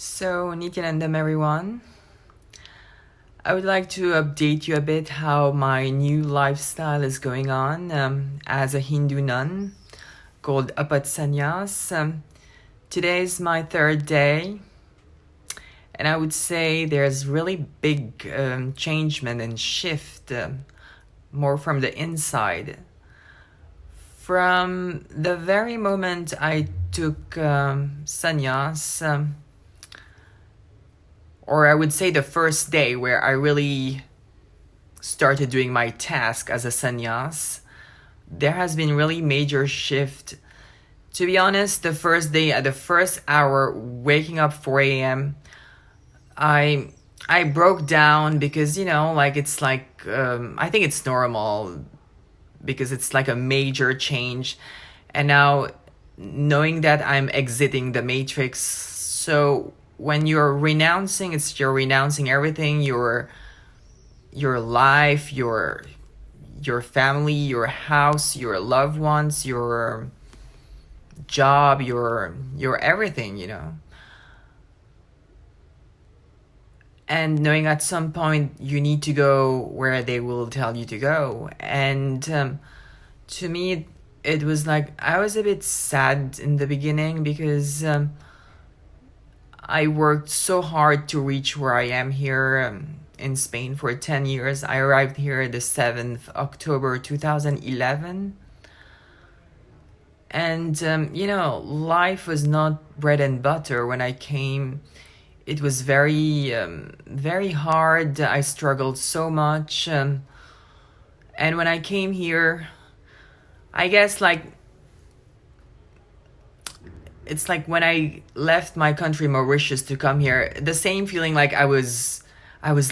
So, Nityanandam everyone. I would like to update you a bit how my new lifestyle is going on as a Hindu nun called Apath Sannyas. Today is my third day, and I would say there's really big changement and shift more from the inside. From the very moment I took sannyas, or I would say the first day where I really started doing my task as a sannyas, there has been really major shift. To be honest, the first day, at the first hour, waking up 4 a.m., I broke down because, I think it's normal because it's like a major change. And now knowing that I'm exiting the matrix, so when you're renouncing, you're renouncing everything, your life, your family, your house, your loved ones, your job, your everything. And knowing at some point you need to go where they will tell you to go. And to me, it was like I was a bit sad in the beginning because I worked so hard to reach where I am here in Spain for 10 years. I arrived here the 7th October 2011. And, life was not bread and butter when I came. It was very, very hard. I struggled so much. And when I came here, I guess it's like when I left my country, Mauritius, to come here, the same feeling like I was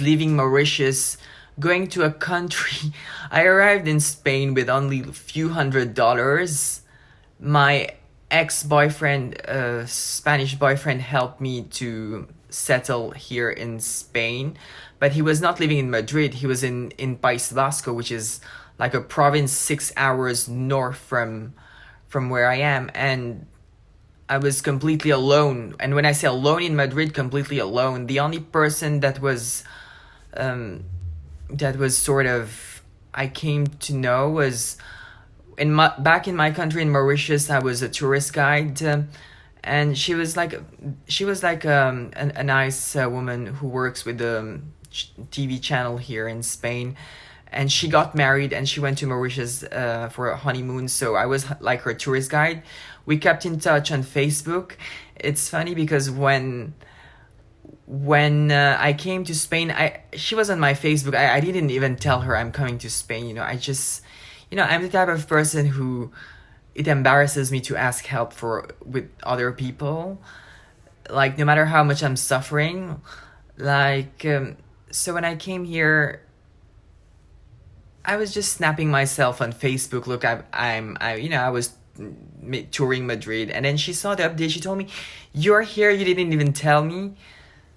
leaving Mauritius, going to a country. I arrived in Spain with only a few $100s. My ex-boyfriend, Spanish boyfriend, helped me to settle here in Spain, but he was not living in Madrid. He was in País Vasco, which is like a province 6 hours north from where I am, and I was completely alone. And when I say alone in Madrid, completely alone. The only person that was sort of I came to know was back in my country in Mauritius. I was a tourist guide, and she was like a nice woman who works with the TV channel here in Spain. And she got married and she went to Mauritius for a honeymoon. So I was like her tourist guide. We kept in touch on Facebook. It's funny because when I came to Spain, she was on my Facebook. I didn't even tell her I'm coming to Spain. I just, I'm the type of person who it embarrasses me to ask help with other people. Like, no matter how much I'm suffering. So when I came here, I was just snapping myself on Facebook. Look, I was touring Madrid, and then she saw the update. She told me, "You're here. You didn't even tell me."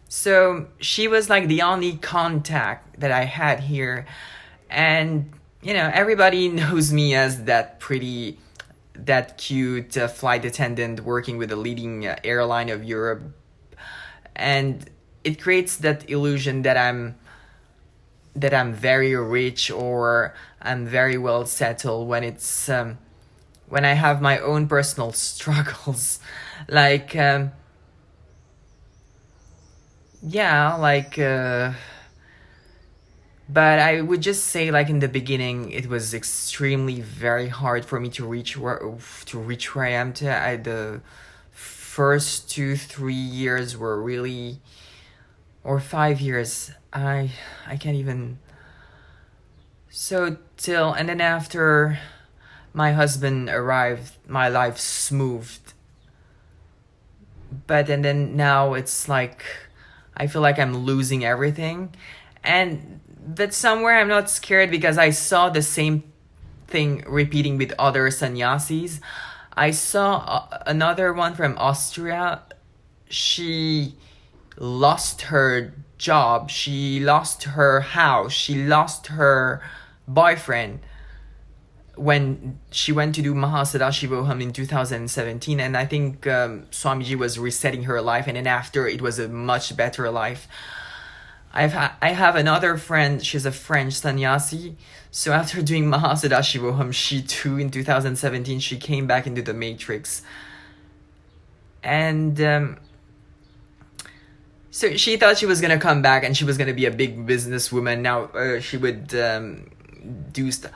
So she was like the only contact that I had here, and everybody knows me as that cute flight attendant working with a leading airline of Europe, and it creates that illusion that I'm very rich or I'm very well settled when it's when I have my own personal struggles. But I would just say, in the beginning, it was extremely very hard for me to reach where I am. The first 2-3 years were really, or 5 years. I can't even. And then after my husband arrived, my life smoothed. And then now it's like I feel like I'm losing everything, and that somewhere I'm not scared because I saw the same thing repeating with other sannyasis. I saw another one from Austria. She lost her job, she lost her house, she lost her boyfriend, when she went to do Mahasadashivoham in 2017, and I think Swamiji was resetting her life, and then after it was a much better life. I have another friend, she's a French sannyasi, so after doing Mahasadashivoham, she too in 2017 she came back into the matrix. And so she thought she was gonna come back and she was gonna be a big businesswoman. Now she would do stuff,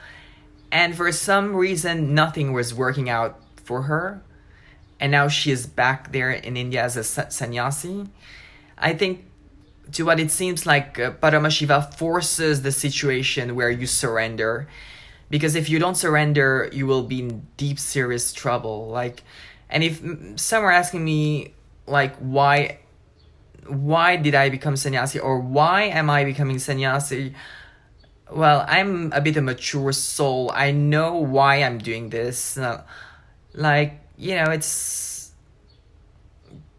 and for some reason nothing was working out for her, and now she is back there in India as a sannyasi. I think, to what it seems like, Paramashiva forces the situation where you surrender, because if you don't surrender, you will be in deep, serious trouble. Like, and if some are asking me, like, why did I become sannyasi, or why am I becoming sannyasi? Well, I'm a bit a mature soul. I know why I'm doing this. Like, it's...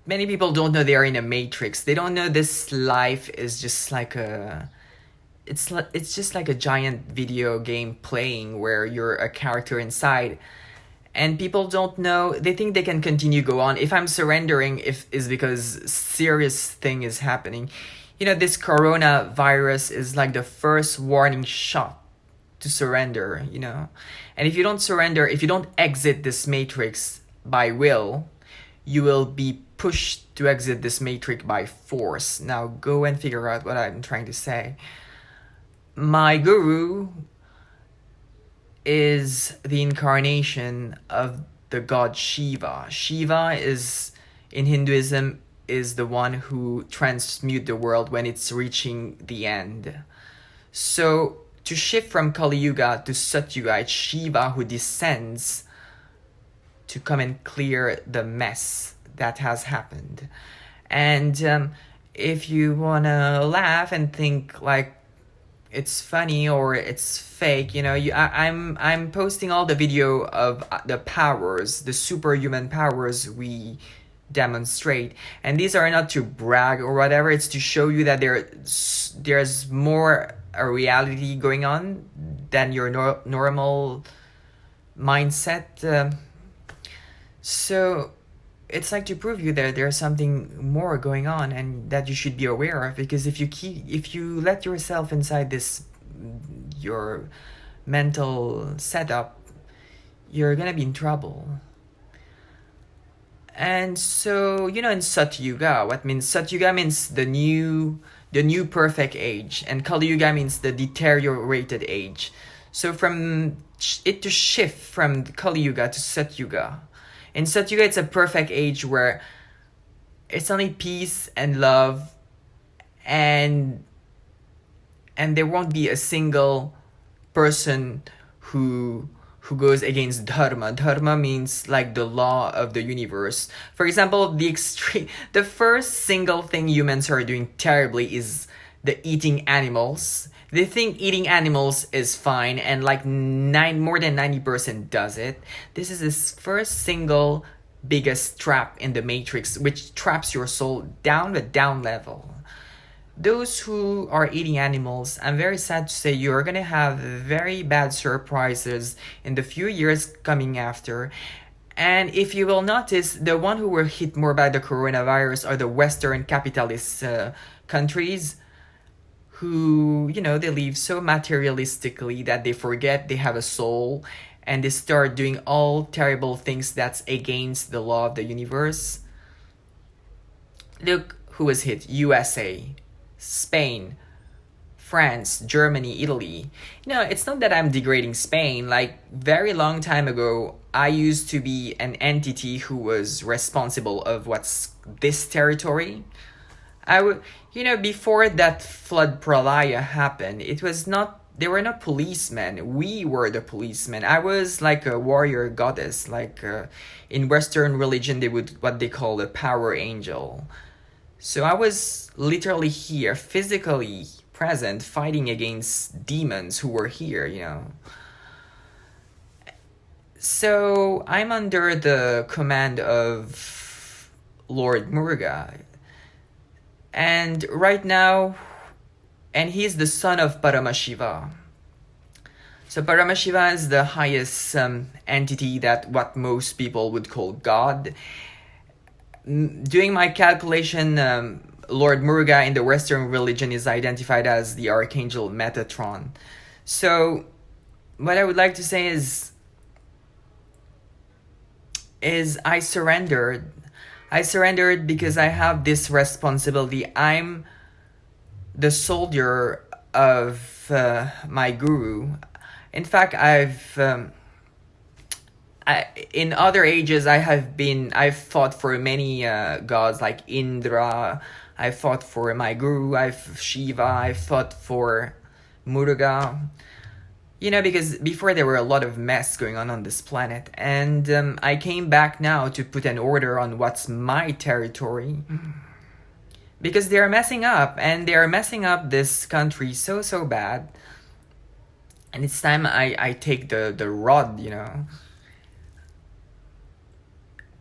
Many people don't know they are in a matrix. They don't know this life is just like it's just like a giant video game playing where you're a character inside. And people don't know, they think they can continue go on. If I'm surrendering, is because serious thing is happening. This coronavirus is like the first warning shot to surrender, And if you don't surrender, if you don't exit this matrix by will, you will be pushed to exit this matrix by force. Now go and figure out what I'm trying to say. My guru is the incarnation of the god Shiva. Shiva is, in Hinduism, is the one who transmutes the world when it's reaching the end. So to shift from Kali Yuga to Satyuga, it's Shiva who descends to come and clear the mess that has happened. And if you want to laugh and think like it's funny or it's fake, I'm posting all the video of the powers, the superhuman powers we demonstrate, and these are not to brag or whatever, it's to show you that there's more a reality going on than your normal mindset. So it's like to prove you that there's something more going on and that you should be aware of, because if you let yourself inside your mental setup, you're gonna be in trouble. And so, in Satyuga, what means Satyuga means the new perfect age, and Kali Yuga means the deteriorated age. So from it to shift from Kali Yuga to Satyuga. In Satyuga, it's a perfect age where it's only peace and love, and there won't be a single person who goes against dharma. Dharma means like the law of the universe. For example, the first single thing humans are doing terribly is the eating animals. They think eating animals is fine, and like more than 90% does it. This is this first single biggest trap in the matrix, which traps your soul down the down level. Those who are eating animals, I'm very sad to say you're gonna have very bad surprises in the few years coming after. And if you will notice, the one who were hit more by the coronavirus are the Western capitalist countries, who, they live so materialistically that they forget they have a soul, and they start doing all terrible things that's against the law of the universe. Look who was hit: USA, Spain, France, Germany, Italy. It's not that I'm degrading Spain. Like, very long time ago, I used to be an entity who was responsible of what's this territory. Before that flood pralaya happened, they were not policemen. We were the policemen. I was like a warrior goddess. Like in Western religion, they would what they call a power angel. So I was literally here, physically present, fighting against demons who were here, So I'm under the command of Lord Muruga. And right now, and he's the son of Paramashiva. So Paramashiva is the highest entity, that what most people would call God. Doing my calculation, Lord Muruga in the Western religion is identified as the Archangel Metatron. So what I would like to say is I surrendered. I surrendered because I have this responsibility. I'm the soldier of my guru. In fact, in other ages, I've fought for many gods like Indra. I fought for my guru. Shiva. I fought for Muruga. Because before there were a lot of mess going on this planet, and I came back now to put an order on what's my territory, because they are messing up, and they are messing up this country so bad, and it's time I take the rod,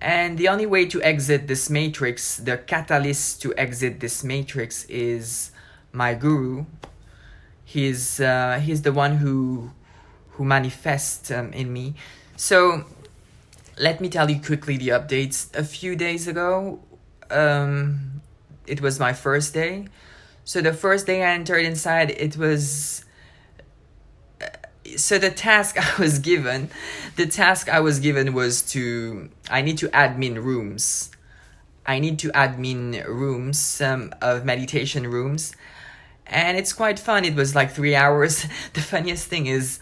And the only way to exit this matrix, the catalyst to exit this matrix, is my guru. He's the one who manifests in me. So let me tell you quickly the updates. A few days ago, it was my first day. So the first day I entered inside, it was... So the task I was given was I need to admin rooms. I need to admin rooms, of meditation rooms. And it's quite fun. It was like 3 hours. The funniest thing is,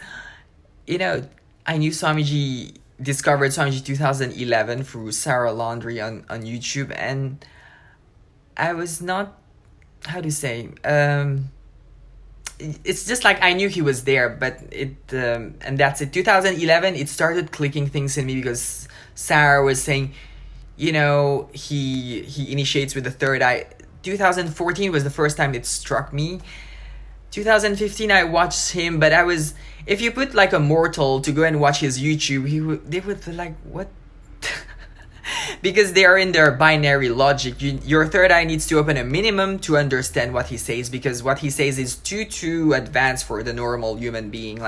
I knew Swamiji, discovered Swamiji 2011 through Sarah Laundry on YouTube. And I was not, how to say, it's just like I knew he was there, but and that's it. 2011, it started clicking things in me because Sarah was saying, he initiates with the third eye. 2014 was the first time it struck me. 2015 I watched him, but if you put like a mortal to go and watch his YouTube, they would be like, what? Because they are in their binary logic. Your third eye needs to open a minimum to understand what he says, because what he says is too advanced for the normal human being.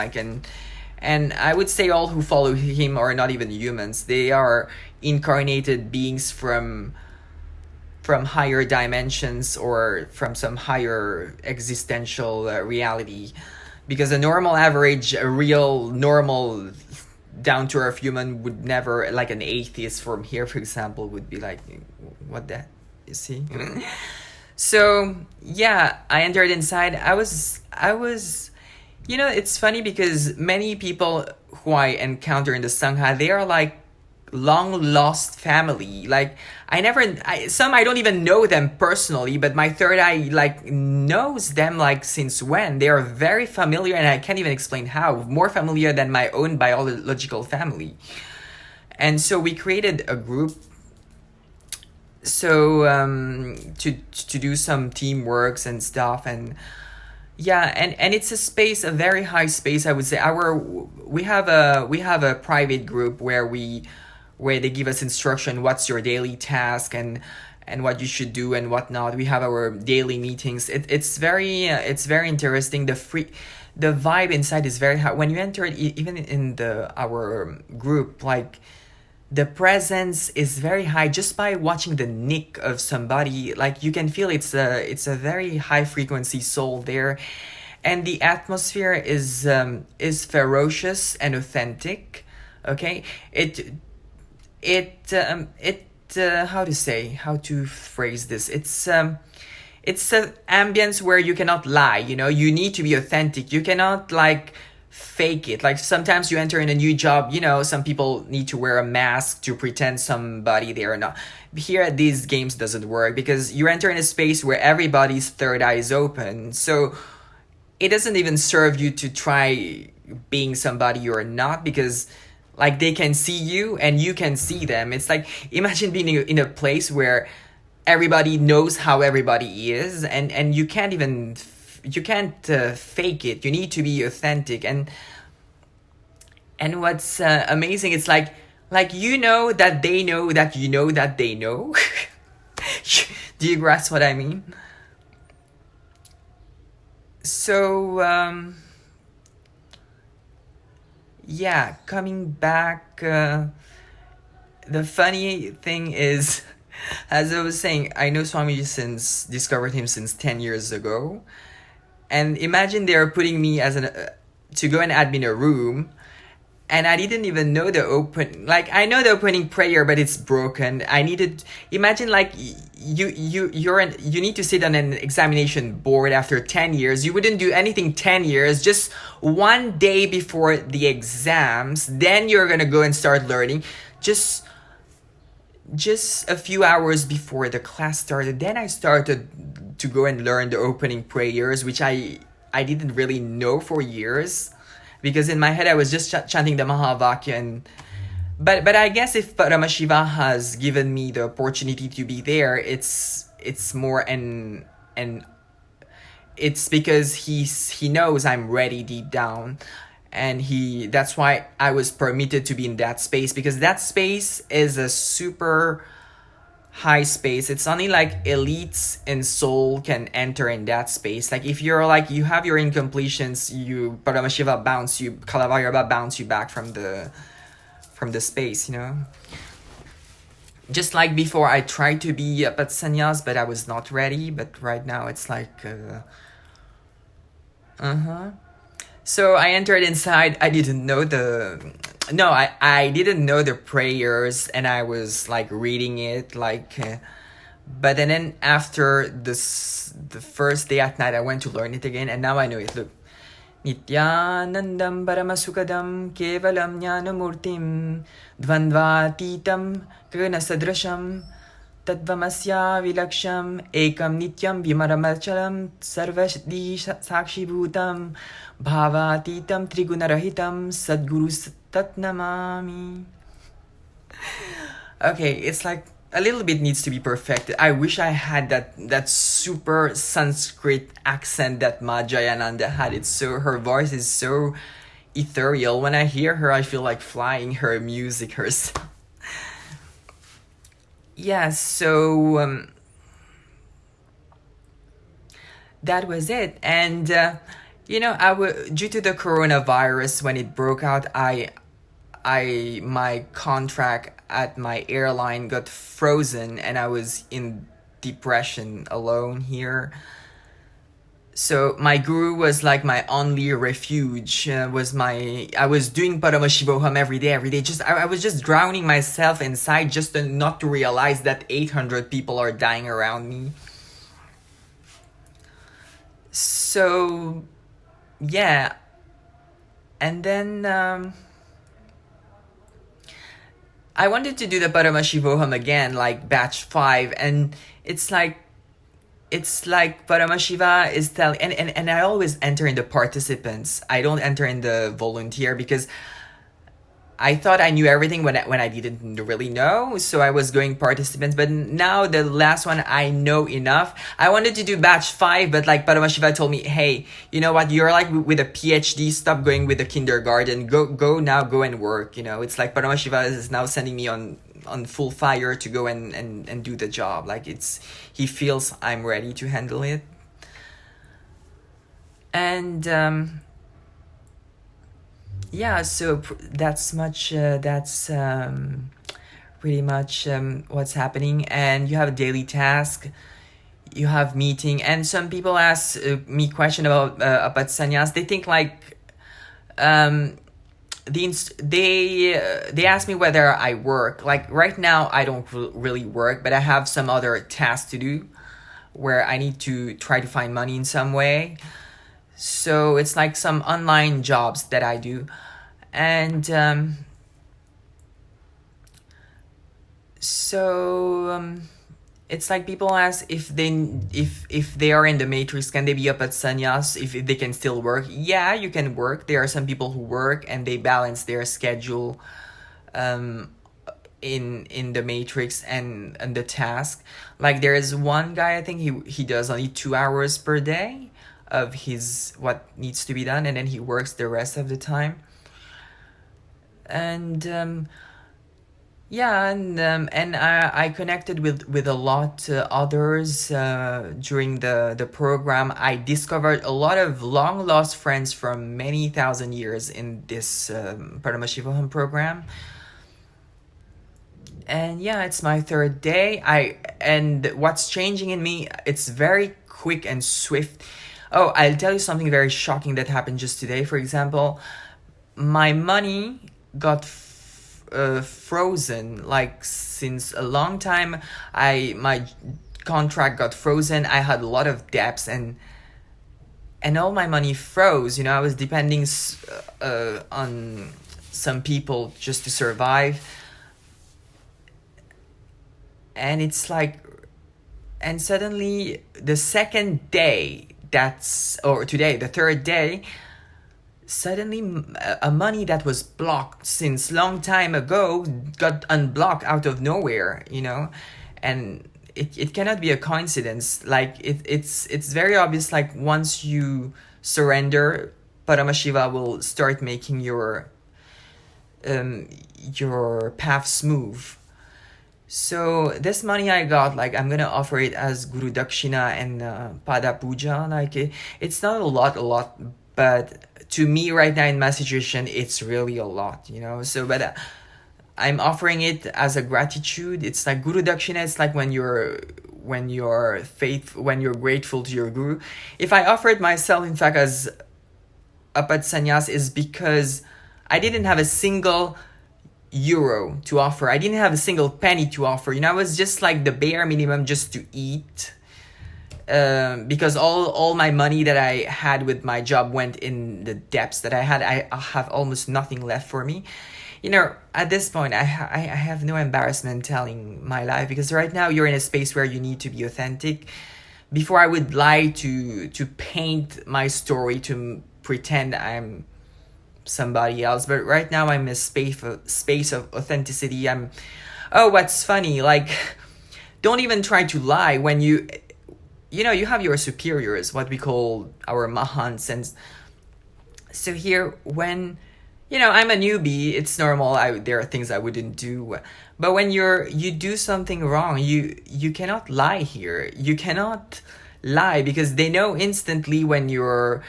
And I would say all who follow him are not even humans. They are incarnated beings from higher dimensions or from some higher existential reality. Because a normal average, a real normal down-to-earth human would never, like an atheist from here, for example, would be like, what the, you see? So, yeah, I entered inside. I was, it's funny because many people who I encounter in the Sangha, they are like long lost family. Like I don't even know them personally, but my third eye like knows them like since when. They are very familiar, and I can't even explain how. More familiar than my own biological family. And so we created a group to do some teamworks and stuff. And yeah, and it's a very high space, I would say. We have a private group where they give us instruction, what's your daily task and what you should do and whatnot. We have our daily meetings. It's very interesting. The vibe inside is very high. When you enter it, even in our group, like the presence is very high. Just by watching the nick of somebody, like you can feel it's a very high frequency soul there, and the atmosphere is ferocious and authentic. Okay, how to phrase this, it's an ambience where you cannot lie. You need to be authentic. You cannot like fake it. Like sometimes you enter in a new job, some people need to wear a mask to pretend somebody they are not. Here these games doesn't work, because you enter in a space where everybody's third eye is open, so it doesn't even serve you to try being somebody you're not, because like they can see you and you can see them. It's like, imagine being in a place where everybody knows how everybody is, and you can't fake it. You need to be authentic. And what's amazing, it's like that they know that you know that they know. Do you grasp what I mean? So yeah, coming back. The funny thing is, as I was saying, I know Swami since discovered him since 10 years ago, and imagine they're putting me as an to go and admin a room, and I didn't even know the open, like I know the opening prayer, but it's broken. I needed, imagine like you need to sit on an examination board after 10 years. You wouldn't do anything 10 years, just one day before the exams, then you're gonna go and start learning. Just a few hours before the class started, then I started to go and learn the opening prayers, which I didn't really know for years, because in my head I was just chanting the Mahavakya. And but I guess if Paramashiva has given me the opportunity to be there, it's more and it's because he knows I'm ready deep down, and that's why I was permitted to be in that space, because that space is a super high space. It's only like elites in Seoul can enter in that space. Like if you're like, you have your incompletions, you Paramashiva bounce you, Kalavaraba bounce you back from the space, you know. Just like before, I tried to be Apath Sannyas, but I was not ready. But right now it's like so I entered inside. I didn't know I didn't know the prayers, and I was like reading it like but then after the first day at night, I went to learn it again, and now I know it. Look, Nityanandam Paramasukadam Kevalam Jnanamurtim Dvandvatitam Krana Sadrasham Tadvamasya Vilaksham Ekam Nityam Vimaramachalam Sarvashdi Sakshi Bhutam Bhavatitam Trigunarahitam Sadguru Tatnamami. Okay, it's like a little bit needs to be perfected. I wish I had that super Sanskrit accent that Ma Jayananda had. It's so, her voice is so ethereal. When I hear her, I feel like flying. Her music, her yeah, so that was it. And you know, due to the coronavirus, when it broke out, my contract at my airline got frozen, and I was in depression alone here. So my guru was like my only refuge. I was doing Paramashivoham every day. Just I was just drowning myself inside, just not to realize that 800 people are dying around me. So yeah, and then I wanted to do the Paramashivoham again, like batch 5, and it's like Paramashiva is telling, and I always enter in the participants. I don't enter in the volunteer, because I thought I knew everything when I didn't really know. So I was going participants, but now the last one I know enough. I wanted to do batch 5, but like Paramashiva told me, hey, you know what? You're like with a PhD. Stop going with the kindergarten. Go now. Go and work. You know, it's like Paramashiva is now sending me on full fire to go and do the job. Like he feels I'm ready to handle it. And yeah, so that's pretty much what's happening. And you have a daily task, you have meeting, and some people ask me question about Apath Sannyas. They think like they ask me whether I work. Like right now I don't really work, but I have some other tasks to do where I need to try to find money in some way. So it's like some online jobs that I do. And it's like people ask if they are in the matrix, can they be up at Sanyas, if they can still work. Yeah, you can work. There are some people who work and they balance their schedule in the matrix and the task. Like there is one guy, I think he does only 2 hours per day of his what needs to be done, and then he works the rest of the time. And Yeah, and I connected with a lot others during the program. I discovered a lot of long lost friends from many thousand years in this Paramashivoham program. And yeah, it's my third day. And what's changing in me, it's very quick and swift. Oh, I'll tell you something very shocking that happened just today. For example, my money got frozen like since a long time. I my contract got frozen. I had a lot of debts, and all my money froze. I was depending on some people just to survive. And it's like, and suddenly the second day, that's or today the third day, suddenly a money that was blocked since long time ago got unblocked out of nowhere. And it cannot be a coincidence. Like it's very obvious. Like once you surrender, Paramashiva will start making your path smooth. So this money I got, like I'm gonna offer it as Guru Dakshina and Pada Puja. Like it's not a lot, but to me right now in my situation, it's really a lot. So, but I'm offering it as a gratitude. It's like Guru Dakshina. It's like when you're grateful to your guru. If I offer it myself, in fact, as Apath Sannyas, is because I didn't have a single euro to offer. I didn't have a single penny to offer. I was just like the bare minimum just to eat. Because all my money that I had with my job went in the debts that I had. I have almost nothing left for me. At this point, I have no embarrassment telling my life, because right now you're in a space where you need to be authentic. Before I would lie to paint my story, to pretend I'm somebody else, but right now I'm in a space of authenticity. What's funny, like, don't even try to lie when you have your superiors, what we call our mahants. And so here, when I'm a newbie, it's normal. There are things I wouldn't do, but when you do something wrong, you cannot lie here. You cannot lie, because they know instantly when you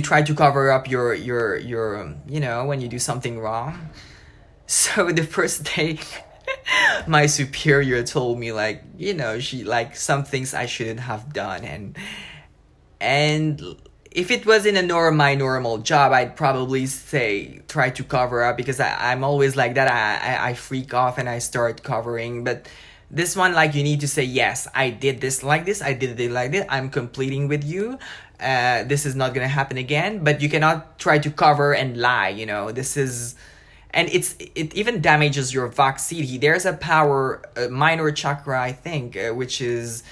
try to cover up your when you do something wrong. So the first day, my superior told me, like, she, like, some things I shouldn't have done. And if it was in my normal job, I'd probably say try to cover up, because I'm always like that. I freak off and I start covering. But this one, like, you need to say, yes, I did this like this, I did it like this, I'm completing with you. This is not gonna happen again. But you cannot try to cover and lie. This is, and it even damages your Vak Siddhi. There's a power, a minor chakra, I think, which is